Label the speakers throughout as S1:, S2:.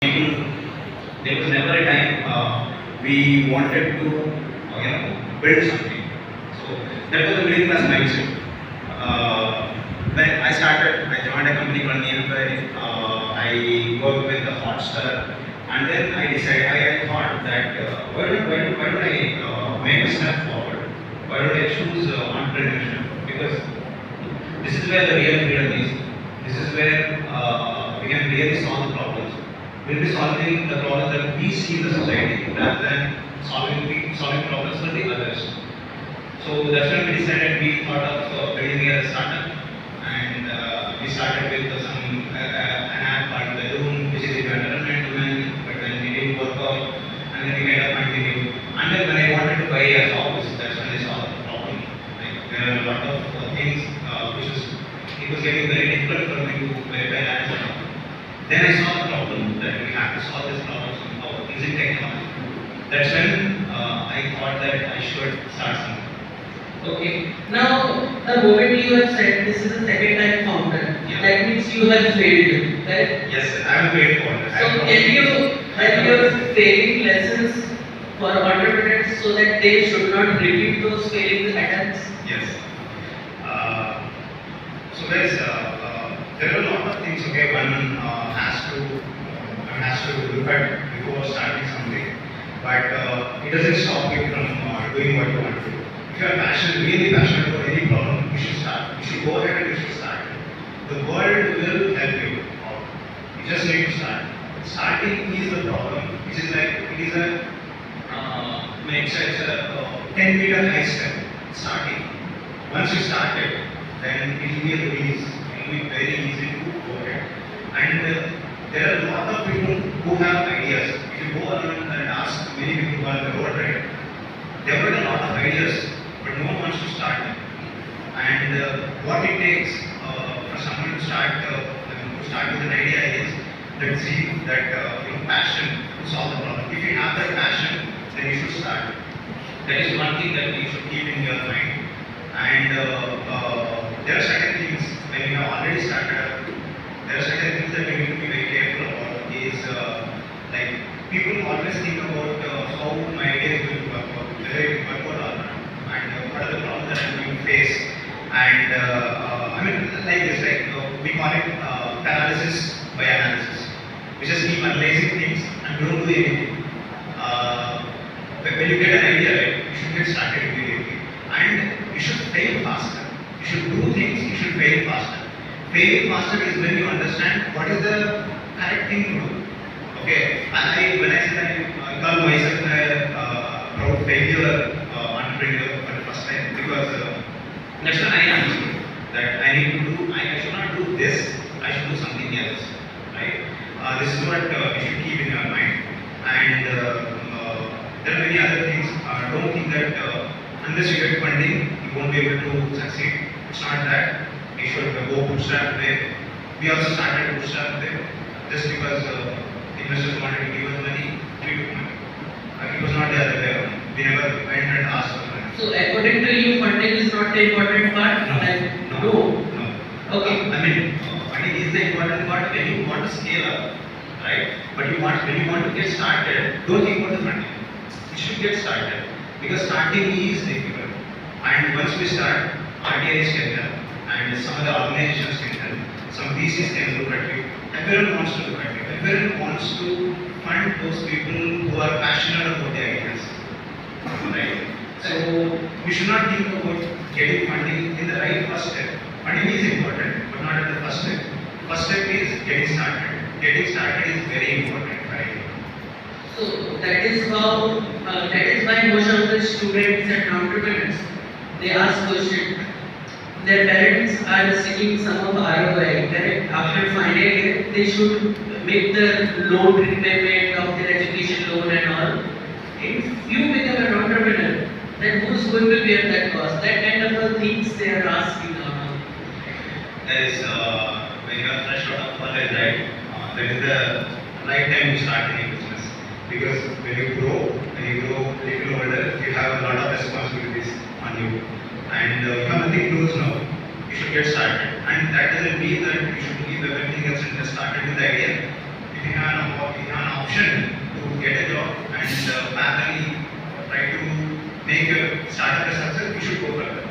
S1: There was never a time we wanted to build something. So that was a middle class mindset. When I joined a company called Nearby. I worked with the Hotstar, and then I decided. I thought that why don't I make a step forward? Why don't I choose entrepreneurship? Because this is where the real freedom is. This is where we can really solve the problems. We'll be solving the problems that we see in the society rather than solving problems for the others. So that's when we decided. We thought of building a startup, and we started with an app called Balloon, which is a entertainment domain, but then it didn't work out, and then we kind of continued. And then when I wanted to buy a house, that's when I saw the problem. Like, there are a lot of things it was getting very difficult for me to verify that. Then I saw the problem that we have to solve this problem somehow using technology. That's when I thought that I should start something.
S2: Okay. Now, the moment you have said this is the second time founder,
S1: Yeah.
S2: that means you have failed, correct?
S1: Yes, sir. I am failed for this.
S2: So, can you have your failing lessons for entrepreneurs so that they should not repeat those failing attempts?
S1: Yes. So there are a lot of things. Okay, one has to look at before starting something, but it doesn't stop you from doing what you want to do. If you are really passionate about any problem, you should start. You should go ahead and you should start. The world will help you out. You just need to start. Starting is the problem, which is like it is a 10-meter high step. Starting. Once you start it, then it will be a breeze. It will be very easy to go ahead. And there are a lot of people who have ideas. If you go around and ask many people who are on the road, right, they have got a lot of ideas, but no one wants to start them. And what it takes for someone to start with an idea is that passion to solve the problem. If you have that passion, then you should start. That is one thing that you should keep in your mind. And there are certain things when you have already started up. There are certain things that you need to be very careful about. Is like people always think about how my idea is going to work out, whether it will work out or not, and what are the problems that I'm going to face. And like this, we call it paralysis by analysis. We just keep analyzing things and don't do anything. When you get an idea, right, you should get started immediately. And you should fail faster. You should do things, you should fail faster. Failing faster is when you understand what is the correct thing to do. Okay, when I say that I call myself a proud failure entrepreneur for the first time, because that's when I understood that I should not do this, I should do something else. Right? This is what you should keep in your mind. And there are many other things. Don't think that unless you get funding, you won't be able to succeed. It's not that. You should go bootstrap way. We also started bootstrap way just because investors wanted to give us money, we took money. It was not the other way around. We never went and asked for money.
S2: So, according to you, funding is not the important part?
S1: No.
S2: Okay.
S1: Funding is the important part when you want to scale up, right? But when you want to get started, don't think about the funding. You should get started because starting is difficult. And once we start, RTIs can help, and some of the organizations can help. Some VCs can look at you. Everyone wants to look at you. Everyone wants to fund those people who are passionate about their ideas. Right? So we should not think about getting funding in the right first step. Funding is important, but not at the first step. First step is getting started. Getting started is very important, right?
S2: So that is why most of the students and entrepreneurs, they ask question. Their parents are seeking some of ROI, correct? After finding it, they should make the loan repayment of their education loan and all. If you become an entrepreneur, then who's going to bear that cost? That kind of things they are asking.
S1: There is, when you are fresh out of college, right, that is the right time to start any business. Because when you grow a little older, you have a lot of responsibilities on you. And you have nothing to lose now. You should get started. And that doesn't mean that you should leave everything else and just started with the idea. If you have make your startup a success, you should go further.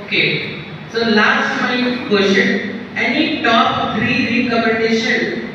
S2: Okay. So last my question. Any top 3 recommendation